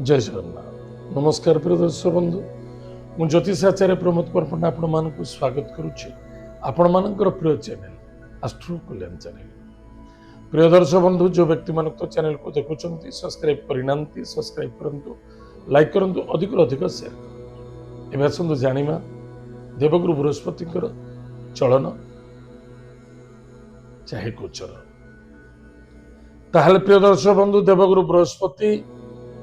जय जगन्नाथ नमस्कार प्रिय दर्शक बंधु मु ज्योतिषाचार्य प्रमोद परपंडा आपण मानक स्वागत करुच्ची आपण मानकर प्रिय चैनल एस्ट्रो कल्याण चैनल। प्रिय दर्शक बंधु जो व्यक्ति मान तो चैनल को देखुंट सब्सक्राइब करना सब्सक्राइब करंतु लाइक करंतु अधिक अधिक शेयर करंतु। एवं आसतु जानिबा देवगुरु बृहस्पति चलन चाहे गोचर। ताहले प्रिय दर्शक बंधु देवगुरु बृहस्पति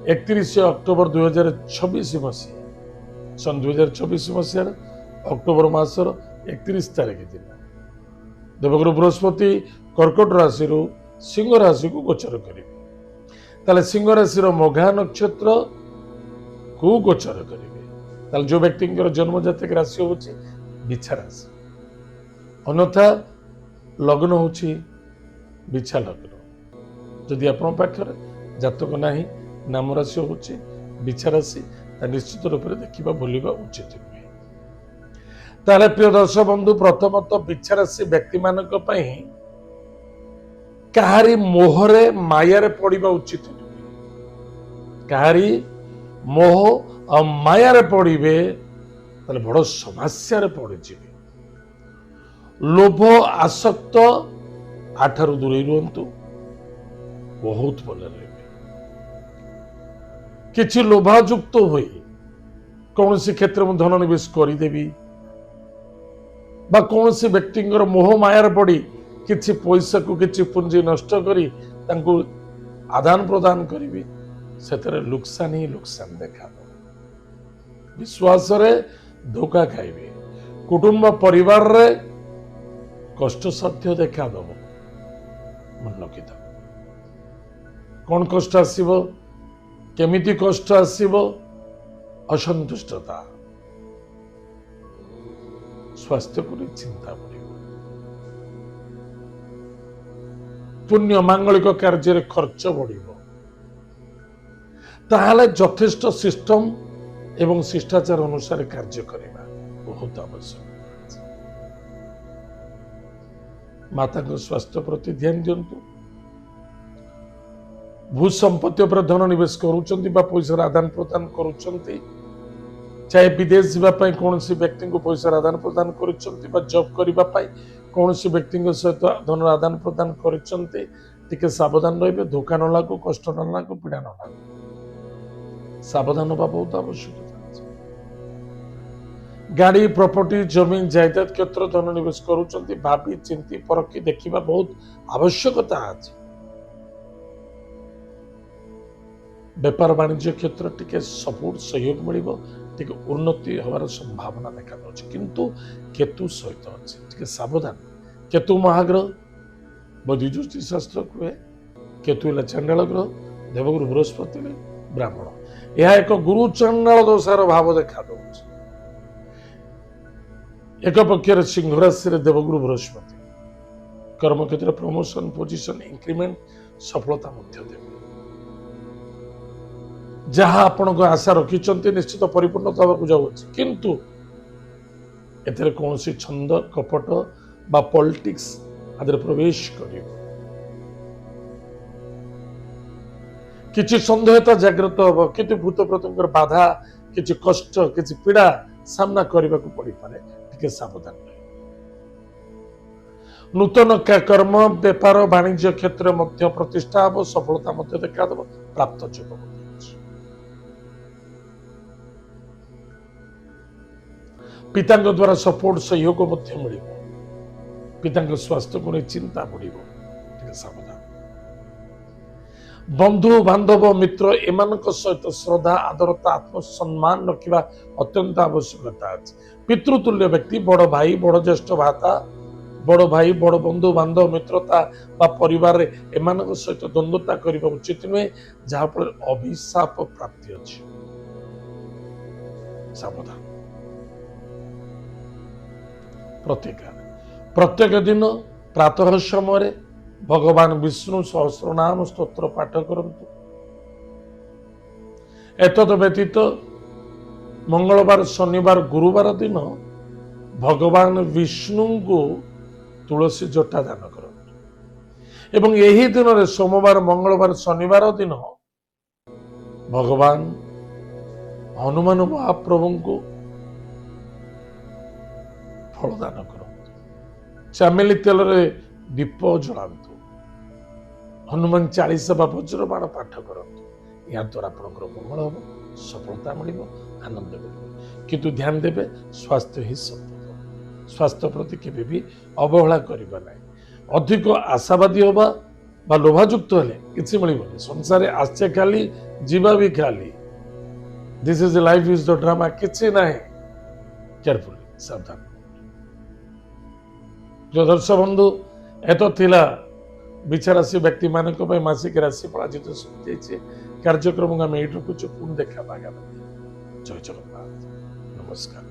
31 अक्टोबर 2026 मसीहा सन 2024 मसीह अक्टोबर मासर 31 तारीख दिन देवगुरु बृहस्पति कर्कट राशि सिंह राशि को गोचर करेंगे। ताले सिंह राशि मघा नक्षत्र को गोचर करेंगे। जो व्यक्ति जन्म जातक राशि हूँ बिछा राशि अन्यथा लग्न हूँ बिछा लग्न। जदि आपण पाखर जातक नाही नाम राशि हूँ बिछा राशि निश्चित रूप से देखा बोलवा उचित नुहे। ताले प्रिय दर्शक बंधु प्रथमतः बिछा राशि व्यक्ति मानक कहारी मोहरे मायारे पड़िबा उचित नुहे। कहारी मोह और मायारे पड़िबे ताले बड़ समस्या रे पड़ जिवे। लोभ आसक्त आठारु दूरे रुहंतु बहुत भल रहे। किछि लोभाजुक्त हुए कौन सी क्षेत्र में धन निवेश करदेवी बा कौन सी व्यक्ति मोह मायार पड़ी किछि पैसा को किछि पुंजी नष्ट करी तांको आदान प्रदान करी से लुकसान ही लुकसान देखा विश्वास रे धोखा खाइबे। कुटुंब परिवार रे कष्ट साध्य देखा दब मन रखिथा कौन कष्ट आसीबो केमिति कष्ट आसीबो असंतुष्टता स्वास्थ्य को चिंता पड़िबो पुण्य मांगलिक कार्य खर्च बढ़िबो। ताहले यथेष्ट सिस्टम एवं शिष्टाचार अनुसार कार्य करबा बहुत आवश्यक। माता को स्वास्थ्य प्रति ध्यान दियंतु। भू संपत्ति पर धन निवेश करुचंती बा पैसा आदान प्रदान करुचंती चाहे विदेश जावाई कौन सी व्यक्ति को पैसा आदान प्रदान करुचंती बा जॉब करबा पाई कौन सी व्यक्ति सहित धन आदान प्रदान करुचंती टिके सावधान रहिबे। धोखा न लागू कष्ट न लागू पीड़ा न लागू सावधान होगा बहुत आवश्यक। गाड़ी प्रॉपर्टी जमीन जायदाद क्षेत्र धन निवेश करुचंती भाभी चिंती परखी देखिबा बहुत आवश्यकता अछि। व्यापार वाणिज्य क्षेत्र टिके सपोर्ट सहयोग मिलिबो टिके उन्नति होवार संभावना देखा दउछि किंतु केतु सहित अछि टिके सावधान। केतु महाग्रह बौद्ध ज्योतिष शास्त्र कहे केतु है चंडाल ग्रह देवगुरु बृहस्पति ब्राह्मण यह एक गुरु चंडाल दोषार भाव देखा दउछि। एक पक्षर सिंह राशि देवगुरु बृहस्पति कर्म क्षेत्र प्रमोशन पोजिशन इंक्रीमेंट सफलता मध्य देवे। जहाँ आपण को आशा रखिंट निश्चित परिपूर्णता जाऊँच किंतु एथेर कौन सी छंद कपट बा पॉलिटिक्स आदि प्रवेश कर किछि संदेहता जागृत हम किंतु भूत प्रतंगर बाधा किछि कष्ट किछि पीड़ा सामना करने को पड़ पारे टिके सावधान रहे। नूतन कर्म व्यापार वाणिज्य क्षेत्र मध्य प्रतिष्ठा हम सफलता मध्य देखा दब प्राप्त योग पिता द्वारा सपोर्ट सहयोग मिल पिता स्वास्थ्य को चिंता बढ़ सावधान। बंधु बांधव मित्र एम सहित श्रद्धा आदरता आत्मसम्मान रखा अत्यंत आवश्यकता है। पितृतुल्य व्यक्ति बड़ भाई बड़ ज्येष्ठ भाता बड़ भाई बड़ बंधु बांधव मित्रता बा परिवार एम सहित द्वंद्वता करने उचित नुहे जहाँफल अभिशाप प्राप्ति अच्छी सावधान। प्रत्येक दिन प्रातः समय भगवान विष्णु सहस्रनाम स्तोत्र पाठ करंतु। एतद व्यतीत मंगलवार शनिवार गुरुवार दिन भगवान विष्णु को तुलसी जटा दान करंतु एवं यही दिन सोमवार मंगलवार शनिवार दिन ଭଗବାନ ହନୁମାନ ମହାପ୍ରଭୁଙ୍କୁ ଫଳ ଦାନ କରନ୍ତୁ। ଚାମେଲି ତେଲରେ ଦୀପ ଜଳାନ୍ତୁ। ହନୁମାନ 40 ବା ବଜ୍ର ବାଣ ପାଠ କରନ୍ତୁ। ଏହା ଦ୍ୱାରା ଆପଣଙ୍କର ମଙ୍ଗଳ ହେବ, ସଫଳତା ମିଳିବ, ଆନନ୍ଦ ମିଳିବ। କିନ୍ତୁ ଧ୍ୟାନ ଦେବେ, ସ୍ୱାସ୍ଥ୍ୟ ହିଁ ସମ୍ପଦ। ସ୍ୱାସ୍ଥ୍ୟ ପ୍ରତି କେବେ ବି ଅବହେଳା କରିବା ନାହିଁ। ଅଧିକ ଆଶାବାଦୀ ହେବା ବା ଲୋଭାଯୁକ୍ତ ହେଲେ କିଛି ମିଳିବନି। ସଂସାରରେ ଆସିଛେ ଖାଲି, ଯିବା ବି ଖାଲି। This is life is the drama. କିଛି ନାହିଁ। କେୟାରଫୁଲି, ସାବଧାନ। ପ୍ରିୟ ଦର୍ଶକ ବନ୍ଧୁ, ଏତ ଥିଲା ବିଛା ରାଶି ବ୍ୟକ୍ତିମାନଙ୍କ ପାଇଁ ମାସିକ ରାଶିଫଳ। ଆଜି ତ ସରିଯାଇଛି କାର୍ଯ୍ୟକ୍ରମକୁ ଆମେ ଏଇଠି ରଖୁଛୁ। ପୁଣି ଦେଖା ଆଗାମୀ। ଜୟ ଜଗନ୍ନାଥ, ନମସ୍କାର।